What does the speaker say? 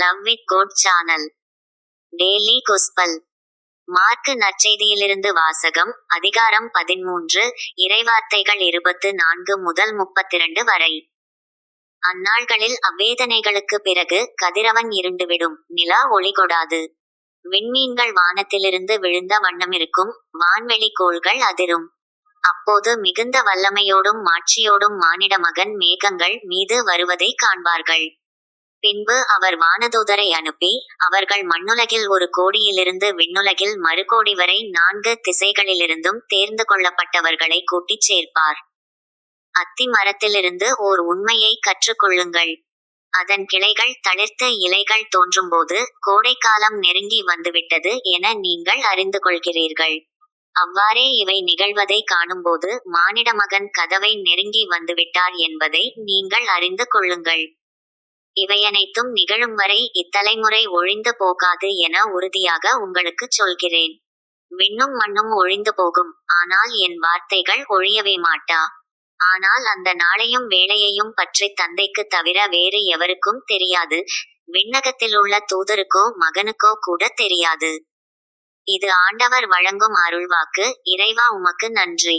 Love with God channel. Daily gospel. Mark நற்செய்தியிலிருந்து வாசகம். அதிகாரம் 13. இறைவார்த்தைகள் 24 முதல் 32 வரை. அந்நாள்களில் அவ்வேதனைகளுக்கு பிறகு கதிரவன் இருண்டுவிடும், நிலா ஒளி கொடாது. விண்மீன்கள் வானத்திலிருந்து விழுந்த வண்ணமிருக்கும், வான்வெளி கோள்கள் அதிரும். அப்போது மிகுந்த வல்லமையோடும் மாட்சியோடும் மானிட மகன் மேகங்கள் மீது வருவதை காண்பார்கள். பின்பு அவர் வானதூதரை அனுப்பி, அவர்கள் மண்ணுலகில் ஒரு கோடியிலிருந்து விண்ணுலகில் மறுகோடி வரை 4 திசைகளிலிருந்தும் தேர்ந்து கொள்ளப்பட்டவர்களை கூட்டிச் சேர்ப்பார். அத்தி மரத்திலிருந்து ஓர் உண்மையை கற்றுக்கொள்ளுங்கள். அதன் கிளைகள் தளிர்த்து இலைகள் தோன்றும்போது கோடைக்காலம் நெருங்கி வந்துவிட்டது என நீங்கள் அறிந்து கொள்கிறீர்கள். அவ்வாறே இவை நிகழ்வதை காணும்போது மானிட மகன் கதவை நெருங்கி வந்துவிட்டார் என்பதை நீங்கள் அறிந்து கொள்ளுங்கள். இவையனைத்தும் நிகழும் வரை இத்தலைமுறை ஒழிந்து போகாது என உறுதியாக உங்களுக்குச் சொல்கிறேன். விண்ணும் மண்ணும் ஒழிந்து போகும், ஆனால் என் வார்த்தைகள் ஒழியவே மாட்டா. ஆனால் அந்த நாளையும் வேளையையும் பற்றி தந்தைக்கு தவிர வேறு எவருக்கும் தெரியாது, விண்ணகத்திலுள்ள தூதருக்கோ மகனுக்கோ கூட தெரியாது. இது ஆண்டவர் வழங்கும் அருள்வாக்கு. இறைவா, உமக்கு நன்றி.